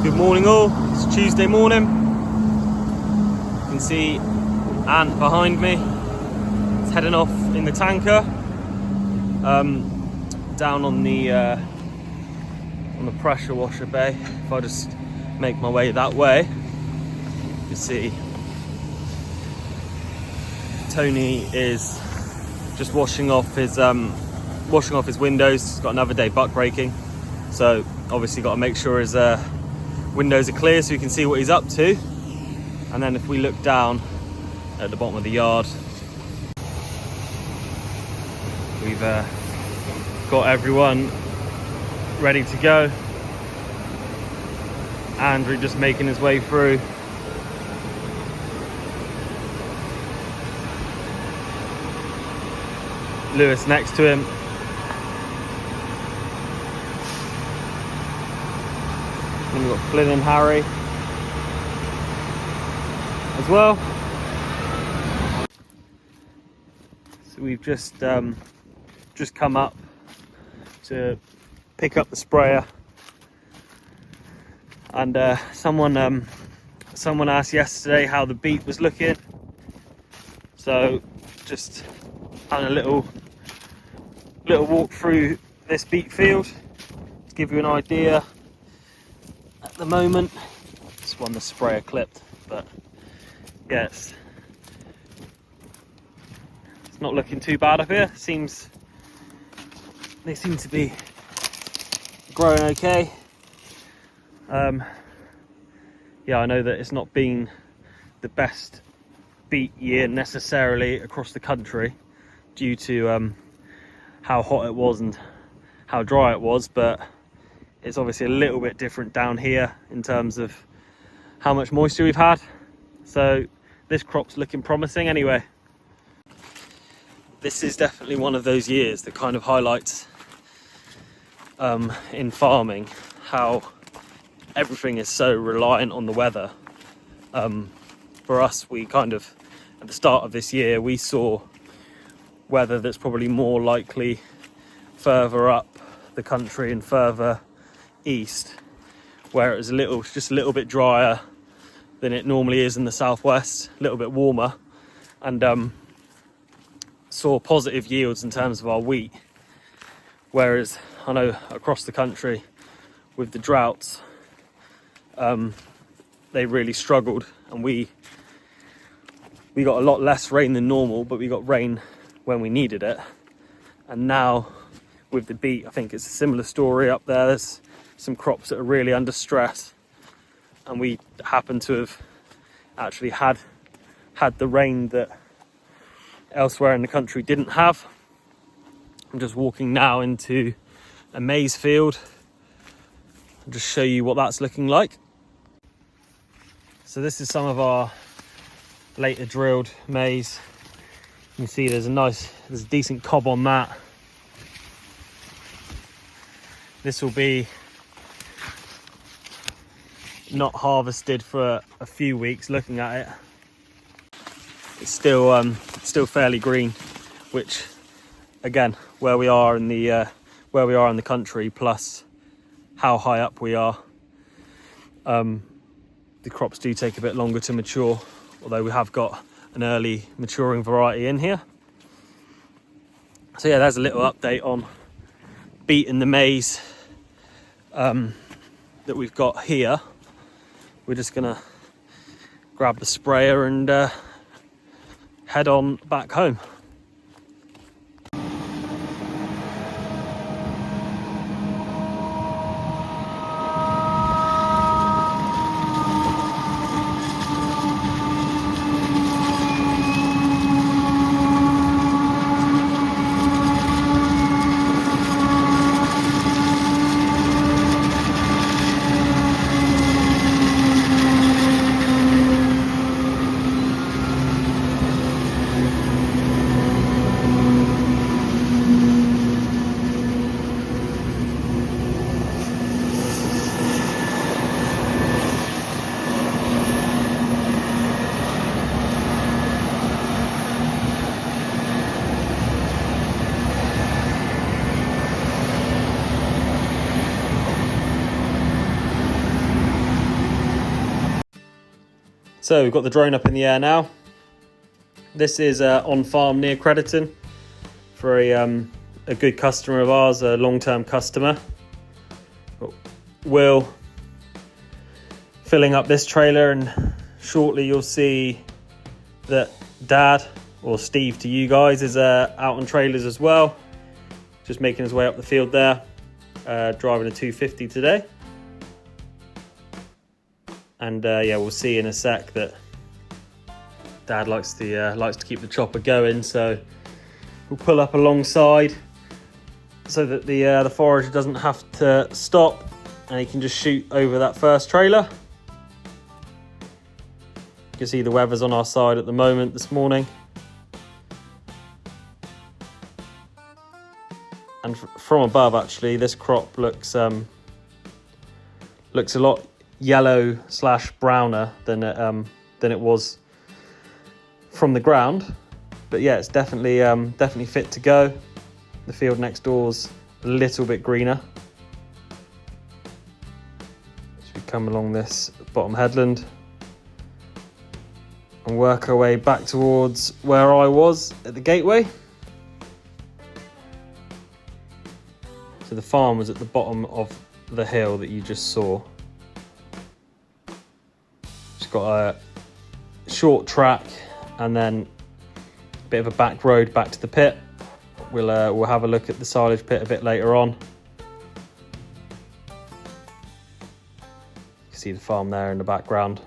Good morning all, it's Tuesday morning. You can see Ant behind me. It's heading off in the tanker down on the pressure washer bay. If I just make my way that way, you can see Tony is just washing off his windows. He's got another day buckraking, so obviously got to make sure his windows are clear so you can see what he's up to. And then if we look down at the bottom of the yard, we've got everyone ready to go. Andrew just making his way through. Lewis next to him. And we've got Flynn and Harry as well. So we've just come up to pick up the sprayer, and someone asked yesterday how the beet was looking. So just having a little walk through this beet field to give you an idea. At the moment, this one the sprayer clipped, but yeah, it's not looking too bad up here. They seem to be growing okay. Yeah, I know that it's not been the best beet year necessarily across the country due to how hot it was and how dry it was, but it's obviously a little bit different down here in terms of how much moisture we've had. So this crop's looking promising anyway. This is definitely one of those years that kind of highlights in farming how everything is so reliant on the weather. For us, we kind of, at the start of this year, we saw weather that's probably more likely further up the country and further east, where it was just a little bit drier than it normally is in the southwest, a little bit warmer, and saw positive yields in terms of our wheat. Whereas I know across the country with the droughts, they really struggled, and we got a lot less rain than normal, but we got rain when we needed it. And now with the beet, I think it's a similar story up there. There's some crops that are really under stress, and we happen to have actually had the rain that elsewhere in the country didn't have. I'm just walking now into a maize field. I'll just show you what that's looking like. So this is some of our later drilled maize. You can see there's a decent cob on that. This will be not harvested for a few weeks. Looking at it, it's still fairly green, which again, where we are in the country, plus how high up we are, the crops do take a bit longer to mature, although we have got an early maturing variety in here. So yeah, there's a little update on beet and the maize that we've got here. We're just gonna grab the sprayer and head on back home. So we've got the drone up in the air now. This is on farm near Crediton for a good customer of ours, a long-term customer. Will filling up this trailer, and shortly you'll see that Dad, or Steve to you guys, is out on trailers as well, just making his way up the field there, driving a 250 today. And yeah, we'll see in a sec that Dad likes to keep the chopper going, so we'll pull up alongside so that the forager doesn't have to stop and he can just shoot over that first trailer. You can see the weather's on our side at the moment this morning. And from above, actually, this crop looks a lot yellow / browner than it was from the ground. But yeah, it's definitely fit to go. The field next door's a little bit greener. As we come along this bottom headland and work our way back towards where I was at the gateway. So the farm was at the bottom of the hill that you just saw. It's got a short track and then a bit of a back road back to the pit. We'll have a look at the silage pit a bit later on. You can see the farm there in the background.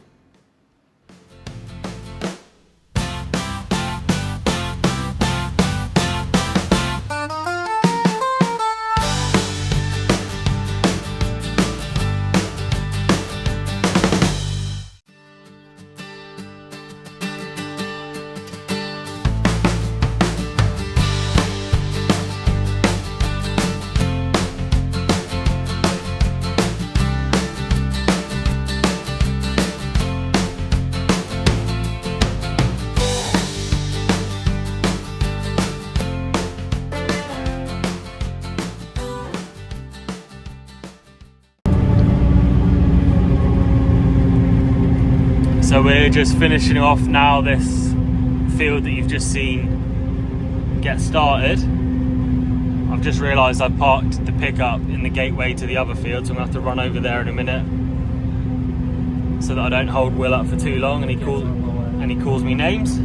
So we're just finishing off now this field that you've just seen get started. I've just realised I parked the pickup in the gateway to the other field, so I'm going to have to run over there in a minute so that I don't hold Will up for too long and he calls me names.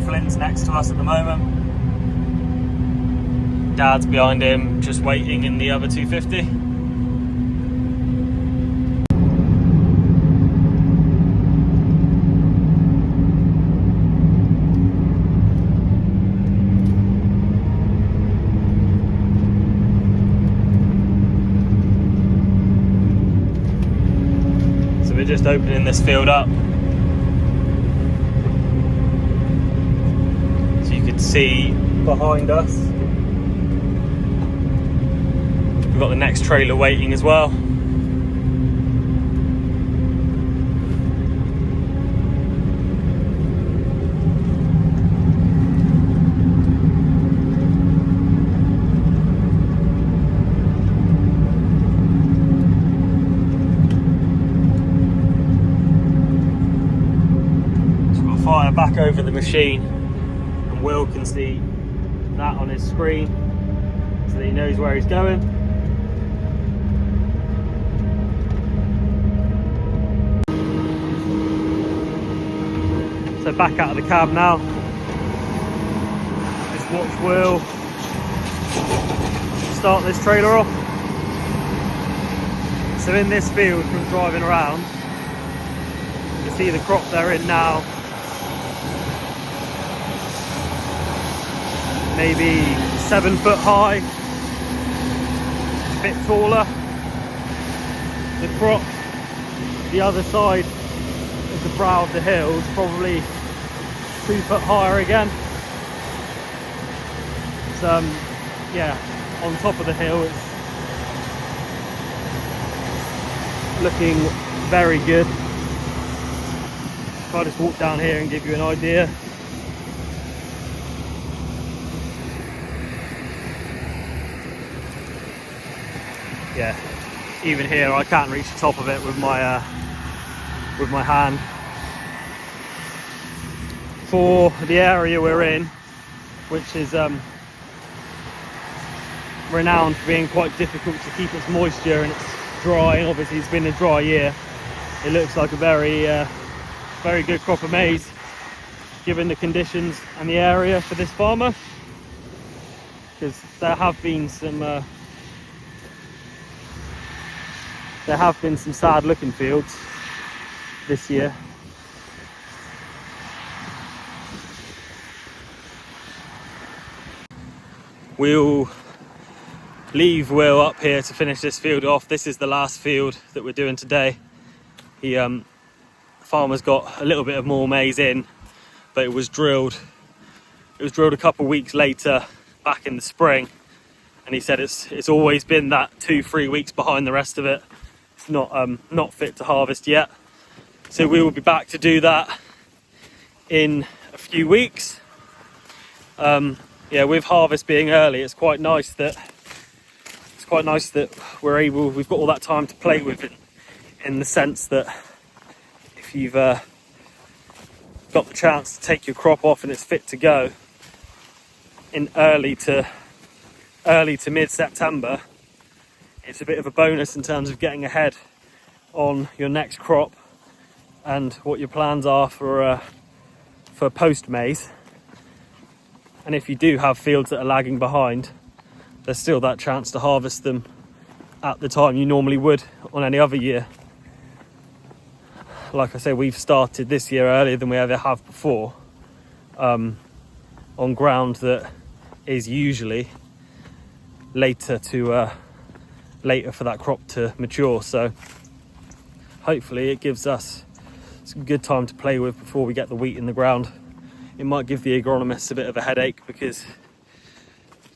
Flynn's next to us at the moment. Dad's behind him, just waiting in the other 250. We're just opening this field up so you can see behind us we've got the next trailer waiting as well. Fire back over the machine and Will can see that on his screen so that he knows where he's going. So back out of the cab now, just watch Will start this trailer off. So in this field from driving around, you can see the crop they're in now. Maybe 7 foot high, a bit taller. The crop, the other side of the brow of the hill is probably 2 foot higher again. So yeah, on top of the hill it's looking very good. If I just walk down here and give you an idea. Yeah, even here I can't reach the top of it with my with my hand. For the area we're in, which is renowned for being quite difficult to keep its moisture, and it's dry, and obviously it's been a dry year, it looks like a very good crop of maize given the conditions and the area for this farmer, because there have been some sad looking fields this year. We'll leave Will up here to finish this field off. This is the last field that we're doing today. The farmer's got a little bit of more maize in, but it was drilled a couple of weeks later, back in the spring, and he said it's always been that 2-3 weeks behind the rest of it. It's not fit to harvest yet, so we will be back to do that in a few weeks. Yeah, with harvest being early, it's quite nice that we've got all that time to play with it, in the sense that if you've got the chance to take your crop off and it's fit to go in early to mid-September, it's a bit of a bonus in terms of getting ahead on your next crop and what your plans are for post maize. And if you do have fields that are lagging behind, there's still that chance to harvest them at the time you normally would on any other year. Like I say, we've started this year earlier than we ever have before, on ground that is usually later for that crop to mature. So hopefully it gives us some good time to play with before we get the wheat in the ground. It might give the agronomists a bit of a headache, because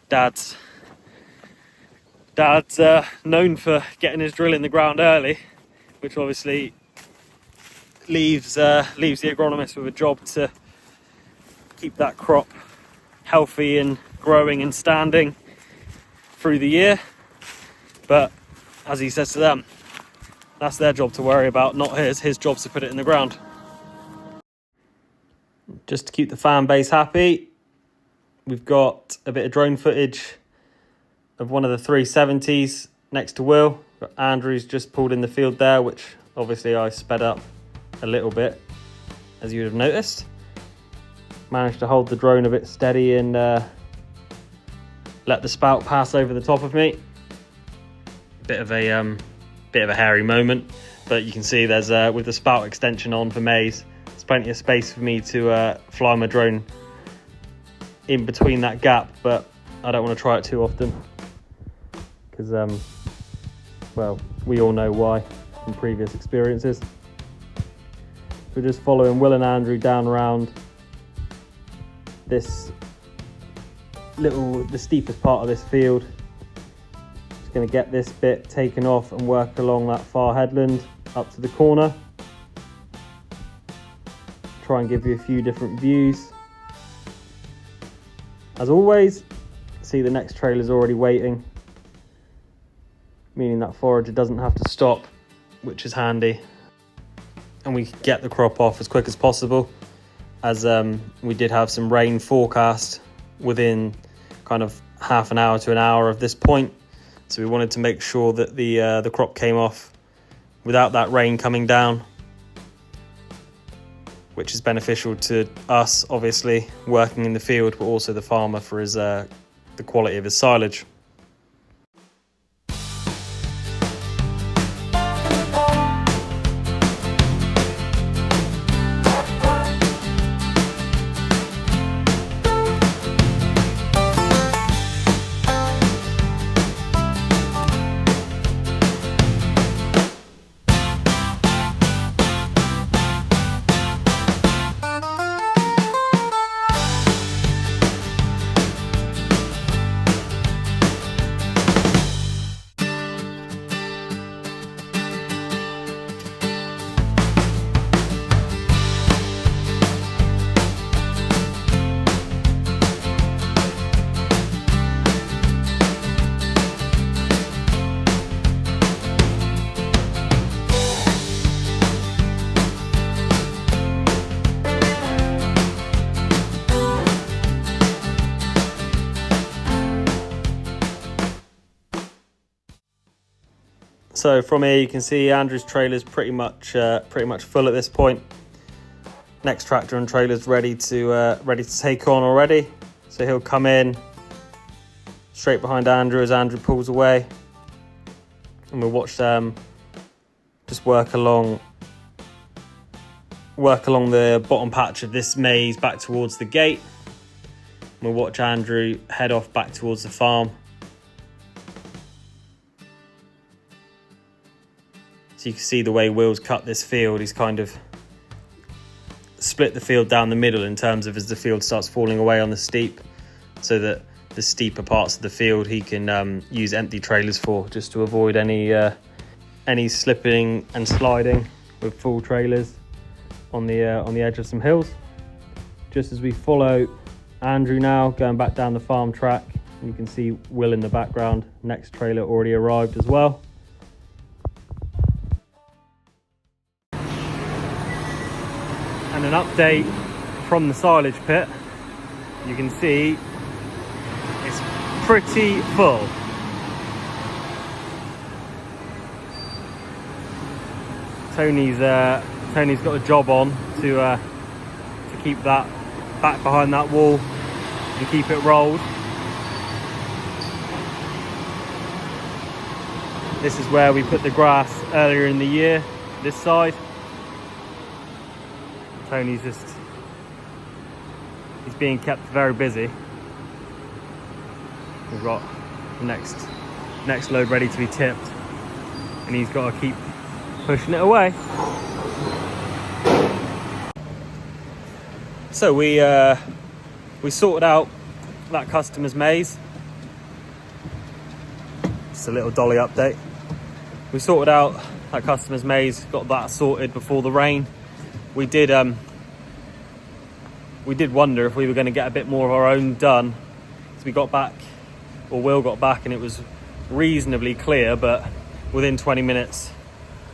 Dad's known for getting his drill in the ground early, which obviously leaves the agronomist with a job to keep that crop healthy and growing and standing through the year. But as he says to them, that's their job to worry about, not his. His job's to put it in the ground. Just to keep the fan base happy, we've got a bit of drone footage of one of the 370s next to Will. Got Andrew's just pulled in the field there, which obviously I sped up a little bit, as you would have noticed. Managed to hold the drone a bit steady and let the spout pass over the top of me. Bit of a hairy moment, but you can see there's with the spout extension on for maize, there's plenty of space for me to fly my drone in between that gap, but I don't want to try it too often, because well, we all know why from previous experiences. We're just following Will and Andrew down around the steepest part of this field. Just going to get this bit taken off and work along that far headland up to the corner. Try and give you a few different views. As always, see the next trailer's already waiting, meaning that forager doesn't have to stop, which is handy. And we can get the crop off as quick as possible, as we did have some rain forecast within kind of half an hour to an hour of this point. So we wanted to make sure that the crop came off without that rain coming down, which is beneficial to us, obviously, working in the field, but also the farmer for his the quality of his silage. So from here you can see Andrew's trailer's pretty much full at this point. Next tractor and trailer's ready to take on already. So he'll come in straight behind Andrew as Andrew pulls away, and we'll watch them just work along the bottom patch of this maize back towards the gate. We'll watch Andrew head off back towards the farm. So you can see the way Will's cut this field. He's kind of split the field down the middle in terms of as the field starts falling away on the steep, so that the steeper parts of the field he can use empty trailers for, just to avoid any slipping and sliding with full trailers on the edge of some hills. Just as we follow Andrew now going back down the farm track, you can see Will in the background. Next trailer already arrived as well. And an update from the silage pit. You can see it's pretty full. Tony's got a job on to keep that back behind that wall and keep it rolled. This is where we put the grass earlier in the year, this side. Tony's he's being kept very busy. We've got the next load ready to be tipped, and he's got to keep pushing it away. So we sorted out that customer's maize. Just a little dolly update. We sorted out that customer's maize, got that sorted before the rain. We did wonder if we were going to get a bit more of our own done. So we got back, or Will got back, and it was reasonably clear, but within 20 minutes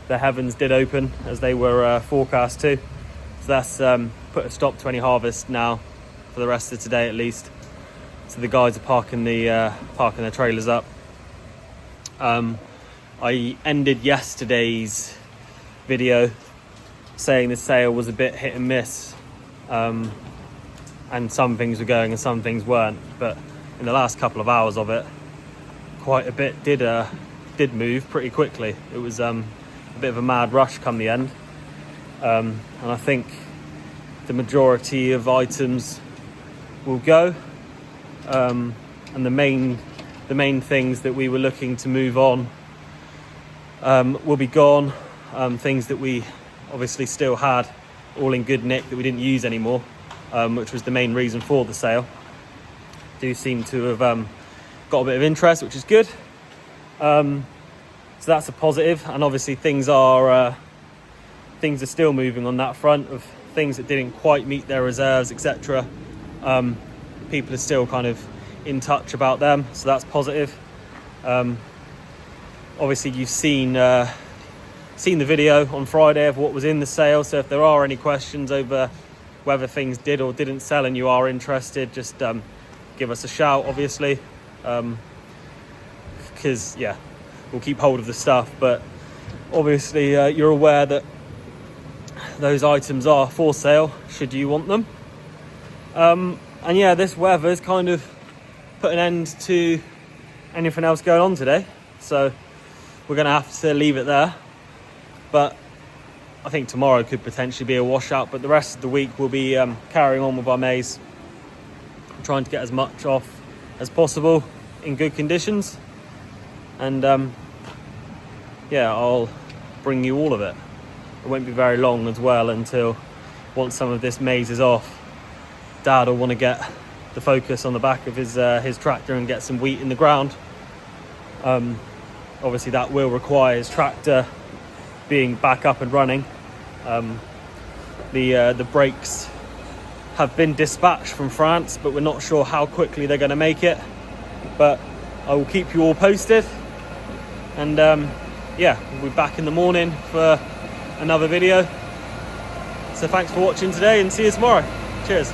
the heavens did open as they were forecast to. So that's put a stop to any harvest now for the rest of today at least. So the guys are parking their trailers up. I ended yesterday's video saying the sale was a bit hit and miss, and some things were going and some things weren't, but in the last couple of hours of it, quite a bit did move pretty quickly. It was a bit of a mad rush come the end, and I think the majority of items will go, and the main things that we were looking to move on will be gone. Things that we obviously still had all in good nick that we didn't use anymore, which was the main reason for the sale, do seem to have got a bit of interest, which is good. So that's a positive, and obviously things are still moving on that front of things that didn't quite meet their reserves, etc. People are still kind of in touch about them, so that's positive. Obviously you've seen the video on Friday of what was in the sale, so if there are any questions over whether things did or didn't sell and you are interested, just give us a shout, obviously, because we'll keep hold of the stuff. But obviously you're aware that those items are for sale should you want them, and this weather's kind of put an end to anything else going on today, so we're gonna have to leave it there. But I think tomorrow could potentially be a washout, but the rest of the week we'll be carrying on with our maize, trying to get as much off as possible in good conditions, and I'll bring you all of it. It won't be very long as well until once some of this maize is off, Dad will want to get the focus on the back of his tractor and get some wheat in the ground. Obviously that will require his tractor being back up and running. The brakes have been dispatched from France, but we're not sure how quickly they're going to make it, but I will keep you all posted, and we'll be back in the morning for another video. So thanks for watching today, and see you tomorrow. Cheers.